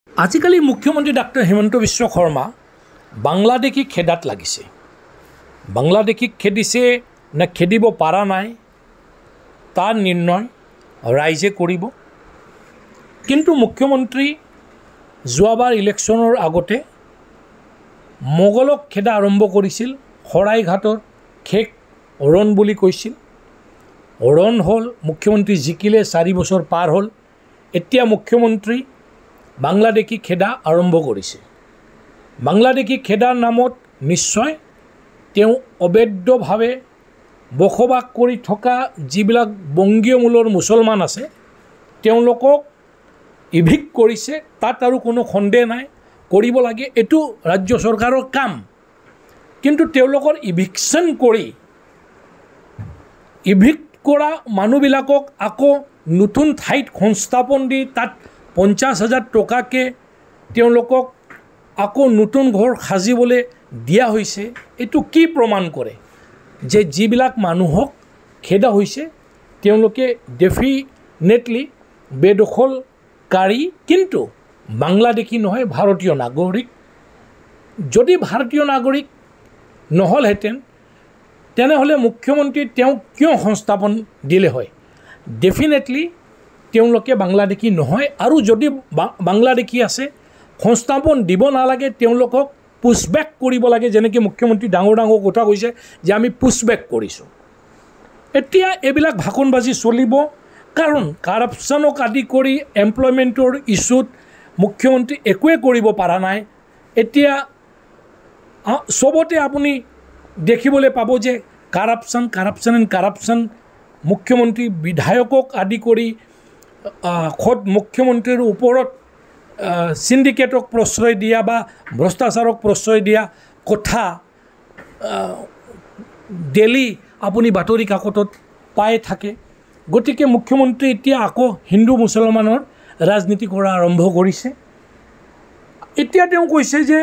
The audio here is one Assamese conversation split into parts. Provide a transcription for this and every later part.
আজিকালি মুখ্যমন্ত্ৰী ডাক্তৰ হিমন্ত বিশ্ব শৰ্মা বাংলাদেশীক খেদাত লাগিছে। বাংলাদেশীক খেদিছে নে খেদিব পৰা নাই তাৰ নিৰ্ণয় ৰাইজে কৰিব। কিন্তু মুখ্যমন্ত্ৰী যোৱাবাৰ ইলেকশ্যনৰ আগতে মোগলক খেদা আৰম্ভ কৰিছিল। শৰাইঘাটৰ শেষ ৰণ বুলি কৈছিল। ৰণ হ'ল, মুখ্যমন্ত্ৰী জিকিলে 4 বছৰ পাৰ হ'ল। এতিয়া মুখ্যমন্ত্ৰী বাংলাদেশী খেদা আৰম্ভ কৰিছে। বাংলাদেশী খেদাৰ নামত নিশ্চয় তেওঁ অবৈধভাৱে বসবাস কৰি থকা যিবিলাক বংগীয় মূলৰ মুছলমান আছে তেওঁলোকক ইভিক্ট কৰিছে। তাত আৰু কোনো সন্দেহ নাই, কৰিব লাগে, এইটো ৰাজ্য চৰকাৰৰ কাম। কিন্তু তেওঁলোকৰ ইভিকশ্যন কৰি ইভিক্ট কৰা মানুহবিলাকক আকৌ নতুন ঠাইত সংস্থাপন দি তাত 50,000 টকাকৈ তেওঁলোকক আকৌ নতুন ঘৰ সাজিবলৈ দিয়া হৈছে। এইটো কি প্ৰমাণ কৰে যে যিবিলাক মানুহক খেদা হৈছে তেওঁলোকে ডেফিনেটলি বেদখলকাৰী, কিন্তু বাংলাদেশী নহয়, ভাৰতীয় নাগৰিক। যদি ভাৰতীয় নাগৰিক নহ'লহেঁতেন তেনেহ'লে মুখ্যমন্ত্ৰী তেওঁক কিয় সংস্থাপন দিলে হয়? ডেফিনেটলি তেওঁলোকে বাংলাদেশী নহয়। আৰু যদি বাংলাদেশী আছে সংস্থাপন দিব নালাগে, তেওঁলোকক পুছবেক কৰিব লাগে। যেনেকৈ মুখ্যমন্ত্ৰী ডাঙৰ ডাঙৰ কথা কৈছে যে আমি পুছবেক কৰিছোঁ। এতিয়া এইবিলাক ভাষণবাজি চলিব, কাৰণ কাৰাপশ্যনক আদি কৰি এমপ্লয়মেণ্টৰ ইছ্যুত মুখ্যমন্ত্ৰী একোৱে কৰিব পৰা নাই। এতিয়া চবতে আপুনি দেখিবলৈ পাব যে কাৰাপশ্যন। মুখ্যমন্ত্ৰী বিধায়কক আদি কৰি খোদ মুখ্যমন্ত্ৰীৰ ওপৰত চিণ্ডিকেটক প্ৰশ্ৰয় দিয়া বা ভ্ৰষ্টাচাৰক প্ৰশ্ৰয় দিয়া কথা ডেইলি আপুনি বাতৰি কাকতত পাই থাকে। গতিকে মুখ্যমন্ত্ৰী এতিয়া আকৌ হিন্দু মুছলমানৰ ৰাজনীতি কৰা আৰম্ভ কৰিছে। এতিয়া তেওঁ কৈছে যে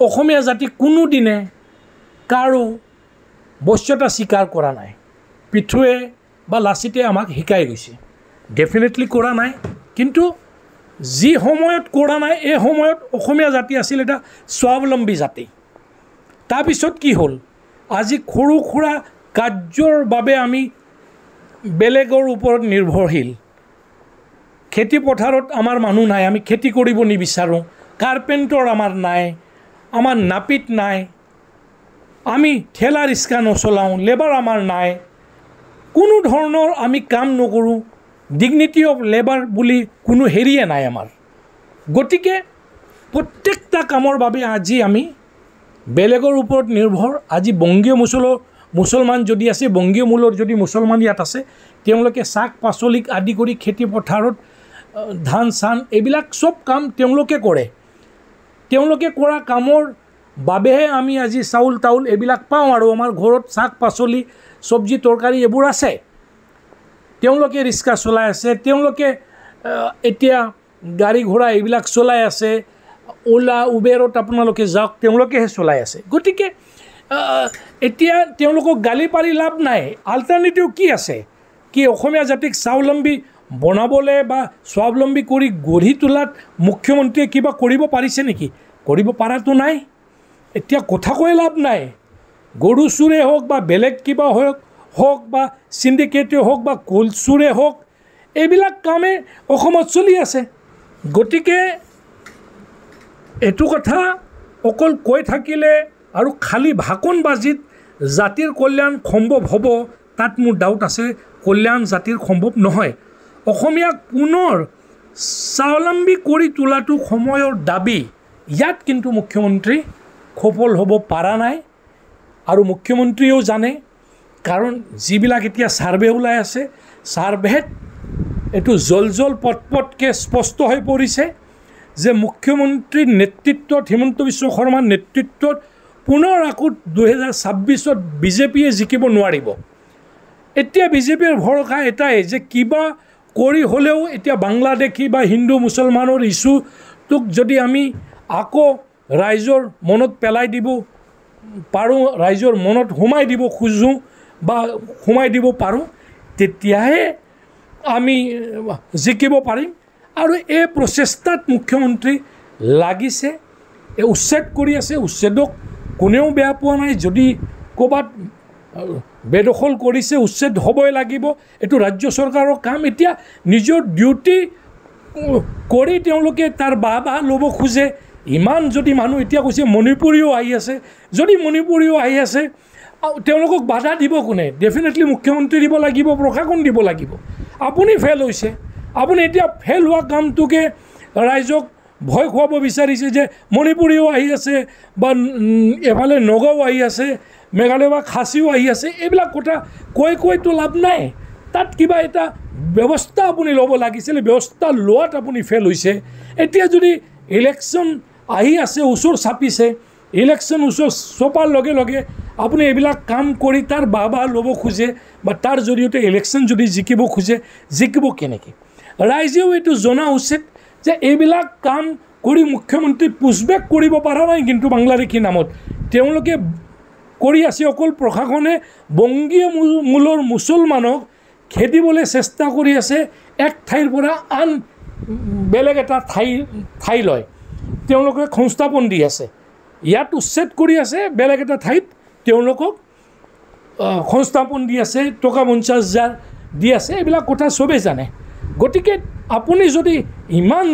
অসমীয়া জাতি কোনোদিনে কাৰো বশ্যতা স্বীকাৰ কৰা নাই। পিঠুৱে বা লাচিতে আমাক শিকাই গৈছে। ডেফিনেটলি কৰা নাই, কিন্তু যি সময়ত কৰা নাই এই সময়ত অসমীয়া জাতি আছিল এটা স্বাৱলম্বী জাতি। তাৰপিছত কি হ'ল? আজি সৰু সুৰা কাৰ্যৰ বাবে আমি বেলেগৰ ওপৰত নিৰ্ভৰশীল। খেতি পথাৰত আমাৰ মানুহ নাই, আমি খেতি কৰিব নিবিচাৰোঁ। কাৰ্পেণ্টৰ আমাৰ নাই, আমাৰ নাপিত নাই, আমি ঠেলা ৰিক্সা নচলাওঁ, লেবাৰ আমাৰ নাই, কোনো ধৰণৰ আমি কাম নকৰোঁ। ডিগনিটি অফ লেবাৰ বুলি কোনো হেৰিয়ে নাই আমাৰ। গতিকে প্ৰত্যেকটা কামৰ বাবে আজি আমি বেলেগৰ ওপৰত নিৰ্ভৰ। আজি বংগীয় মুছলমান যদি আছে, বংগীয় মূলৰ যদি মুছলমান ইয়াত আছে, তেওঁলোকে শাক পাচলিক আদি কৰি খেতি পথাৰত ধান চান এইবিলাক চব কাম তেওঁলোকে কৰে। তেওঁলোকে কৰা কামৰ বাবেহে আমি আজি চাউল তাউল এইবিলাক পাওঁ আৰু আমাৰ ঘৰত শাক পাচলি চব্জি তৰকাৰী এইবোৰ আছে। তেওঁলোকে ৰিক্সা চলাই আছে, তেওঁলোকে এতিয়া গাড়ী ঘোঁৰা এইবিলাক চলাই আছে। ওলা উবেৰত আপোনালোকে যাওক, তেওঁলোকেহে চলাই আছে। গতিকে এতিয়া তেওঁলোকক গালি পাৰি লাভ নাই। আল্টাৰনেটিভ কি আছে? কি অসমীয়া জাতিক স্বাৱলম্বী বনাবলৈ বা স্বাৱলম্বী কৰি গঢ়ি তোলাত মুখ্যমন্ত্ৰীয়ে কিবা কৰিব পাৰিছে নেকি? কৰিব পৰাটো নাই। এতিয়া কথা কৈ লাভ নাই। গৰু চোৰে হওক বা বেলেগ কিবা হওক বা চিণ্ডিকেটে হওক বা কোল চোৰে হওক, এইবিলাক কামে অসমত চলি আছে। গতিকে এইটো কথা অকল কৈ থাকিলে আৰু খালী ভাষণবাজিত জাতিৰ কল্যাণ সম্ভৱ হ'ব, তাত মোৰ ডাউট আছে। কল্যাণ জাতিৰ সম্ভৱ নহয়। অসমীয়াক পুনৰ স্বাৱলম্বী কৰি তোলাটো সময়ৰ দাবী। ইয়াত কিন্তু মুখ্যমন্ত্ৰী সফল হ'ব পৰা নাই। আৰু মুখ্যমন্ত্ৰীয়েও জানে, কাৰণ যিবিলাক এতিয়া ছাৰ্ভে ওলাই আছে, ছাৰ্ভেত এইটো জল পটকৈ স্পষ্ট হৈ পৰিছে যে মুখ্যমন্ত্ৰীৰ নেতৃত্বত, হিমন্ত বিশ্ব শৰ্মাৰ নেতৃত্বত পুনৰ আকৌ 2026ত বিজেপিয়ে জিকিব নোৱাৰিব। এতিয়া বিজেপিৰ ভৰসা এটাই যে কিবা কৰি হ'লেও এতিয়া বাংলাদেশী বা হিন্দু মুছলমানৰ ইছ্যুটোক যদি আমি আকৌ ৰাইজৰ মনত পেলাই দিব পাৰোঁ, ৰাইজৰ মনত সোমাই দিব খোজোঁ বা সোমাই দিব পাৰোঁ, তেতিয়াহে আমি জিকিব পাৰিম। আৰু এই প্ৰচেষ্টাত মুখ্যমন্ত্ৰী লাগিছে, এই উচ্ছেদ কৰি আছে। উচ্ছেদক কোনেও বেয়া পোৱা নাই। যদি ক'ৰবাত বেদখল কৰিছে উচ্ছেদ হ'বই লাগিব, এইটো ৰাজ্য চৰকাৰৰ কাম। এতিয়া নিজৰ ডিউটি কৰি তেওঁলোকে তাৰ বাহ ল'ব খোজে। ইমান যদি মানুহ এতিয়া কৈছে মণিপুৰীও আহি আছে, যদি মণিপুৰীও আহি আছে তেওঁলোকক বাধা দিব কোনে? ডেফিনেটলি মুখ্যমন্ত্ৰী দিব লাগিব, প্ৰশাসন দিব লাগিব। আপুনি ফেইল হৈছে, আপুনি এতিয়া ফেইল হোৱা কামটোকে ৰাইজক ভয় খুৱাব বিচাৰিছে যে মণিপুৰীও আহি আছে বা এফালে নগাঁও আহি আছে, মেঘালয় বা খাচীও আহি আছে। এইবিলাক কথা কৈতো লাভ নাই। তাত কিবা এটা ব্যৱস্থা আপুনি ল'ব লাগিছিলে, ব্যৱস্থা লোৱাত আপুনি ফেইল হৈছে। এতিয়া যদি ইলেকশ্যন আহি আছে, ওচৰ চাপিছে, ইলেকশ্যন ওচৰ চপাৰ লগে লগে আপুনি এইবিলাক কাম কৰি তাৰ বাহ ল'ব খোজে বা তাৰ জৰিয়তে ইলেকশ্যন যদি জিকিব খোজে, জিকিব কেনেকৈ? ৰাইজেও এইটো জনা উচিত যে এইবিলাক কাম কৰি মুখ্যমন্ত্ৰী পুছবেক কৰিব পৰা নাই। কিন্তু বাংলাদেশী নামত তেওঁলোকে কৰি আছে। অকল প্ৰশাসনে বংগীয় মূলৰ মুছলমানক খেদিবলৈ চেষ্টা কৰি আছে। এক ঠাইৰ পৰা আন বেলেগ এটা ঠাই লয় তেওঁলোকে সংস্থাপন দি আছে। ইয়াত উচ্ছেদ কৰি আছে, বেলেগ এটা ঠাইত তেওঁলোকক সংস্থাপন দি আছে, টকা 50,000 দি আছে। এইবিলাক কথা চবেই জানে। গতিকে আপুনি যদি ইমান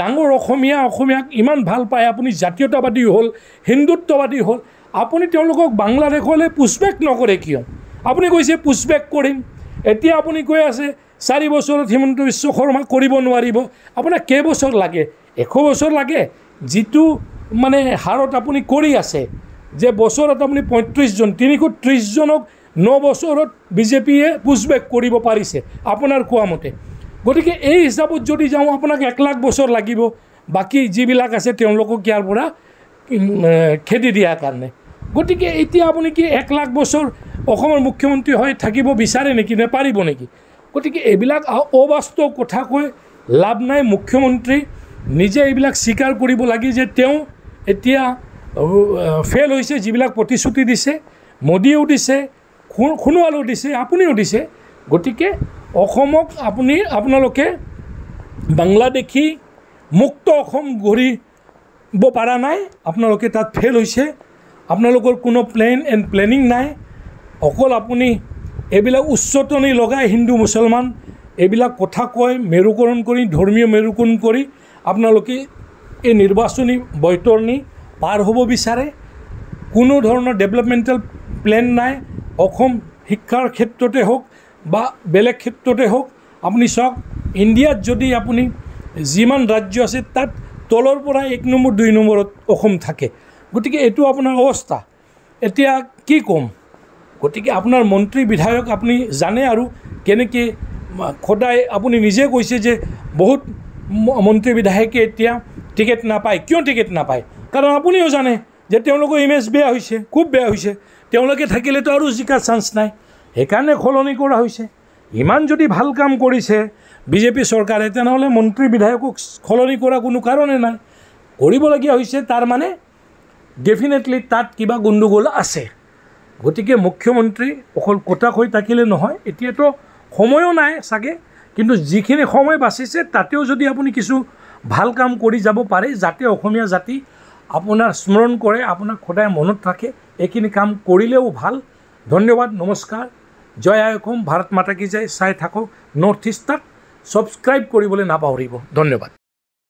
ডাঙৰ অসমীয়াক ইমান ভাল পায়, আপুনি জাতীয়তাবাদী হ'ল, হিন্দুত্ববাদী হ'ল, আপুনি তেওঁলোকক বাংলাদেশলৈ পুছবেক নকৰে কিয়? আপুনি কৈছে পুছবেক কৰিম, এতিয়া আপুনি কৈ আছে 4 বছৰত হিমন্ত বিশ্ব শৰ্মা কৰিব নোৱাৰিব। আপোনাক কেইবছৰ লাগে? 100 বছৰ লাগে? যিটো মানে হাৰত আপুনি কৰি আছে যে বছৰত আপুনি 35 জন, 330 জনক 9 বছৰত বিজেপিয়ে পুছবেক কৰিব পাৰিছে আপোনাৰ কোৱা মতে। গতিকে এই হিচাপত যদি যাওঁ আপোনাক 1 লাখ বছৰ লাগিব বাকী যিবিলাক আছে তেওঁলোকক ইয়াৰ পৰা খেদি দিয়াৰ কাৰণে। গতিকে এতিয়া আপুনি কি 1 লাখ বছৰ অসমৰ মুখ্যমন্ত্ৰী হৈ থাকিব বিচাৰে নেকি, নেপাৰিব নেকি? গতিকে এইবিলাক অবাস্তৱ কথা কৈ লাভ নাই। মুখ্যমন্ত্ৰী নিজে এইবিলাক স্বীকাৰ কৰিব লাগে যে তেওঁ এতিয়া ফেইল হৈছে। যিবিলাক প্ৰতিশ্ৰুতি দিছে, মোদীয়েও দিছে, সোণোৱালেও দিছে, আপুনিও দিছে। গতিকে অসমক আপোনালোকে বাংলাদেশী মুক্ত অসম গঢ়িব পৰা নাই। আপোনালোকে তাত ফেইল হৈছে। আপোনালোকৰ কোনো প্লেনিং নাই। অকল আপুনি এইবিলাক উচ্চতনি লগাই হিন্দু মুছলমান এইবিলাক কথা কৈ মেৰুকৰণ কৰি, ধৰ্মীয় মেৰুকৰণ কৰি আপোনালোকে এই নিৰ্বাচনী বৈতৰণি পাৰ হ'ব বিচাৰে। কোনো ধৰণৰ ডেভেলপমেণ্টেল প্লেন নাই। অসম শিক্ষাৰ ক্ষেত্ৰতে হওক বা বেলেগ ক্ষেত্ৰতে হওক, আপুনি চাওক ইণ্ডিয়াত যদি আপুনি যিমান ৰাজ্য আছে তাত তলৰ পৰা 1 নম্বৰ 2 নম্বৰত অসম থাকে। গতিকে এইটো আপোনাৰ অৱস্থা। এতিয়া কি ক'ম? গতিকে আপোনাৰ মন্ত্ৰী বিধায়ক আপুনি জানে আৰু কেনেকৈ সদায় আপুনি নিজে কৈছে যে বহুত মন্ত্ৰী বিধায়কে এতিয়া টিকেট নাপায়। কিয় টিকেট নাপায়? কাৰণ আপুনিও জানে যে তেওঁলোকৰ ইমেজ বেয়া হৈছে, খুব বেয়া হৈছে। তেওঁলোকে থাকিলেতো আৰু জিকাৰ চান্স নাই, সেইকাৰণে সলনি কৰা হৈছে। ইমান যদি ভাল কাম কৰিছে বিজেপি চৰকাৰে, তেনেহ'লে মন্ত্ৰী বিধায়কক সলনি কৰা কোনো কাৰণে নাই। কৰিবলগীয়া হৈছে, তাৰ মানে ডেফিনেটলি তাত কিবা গণ্ডগোল আছে। গতিকে মুখ্যমন্ত্ৰী অকল কথা কৈ থাকিলে নহয়। এতিয়াতো সময়ো নাই চাগে, কিন্তু যিখিনি সময় বাচিছে তাতেও যদি আপুনি কিছু ভাল কাম কৰি যাব পাৰে, যাতে অসমীয়া জাতি আপোনাৰ স্মৰণ কৰে, আপোনাক সদায় মনত ৰাখে, এইখিনি কাম কৰিলেও ভাল। ধন্যবাদ, নমস্কাৰ, জয় আই অসম, ভাৰত মাতা কি জয়। চাই থাকক নৰ্থ ইষ্ট। তাক ছাবস্ক্ৰাইব কৰিবলৈ নাপাহৰিব। ধন্যবাদ।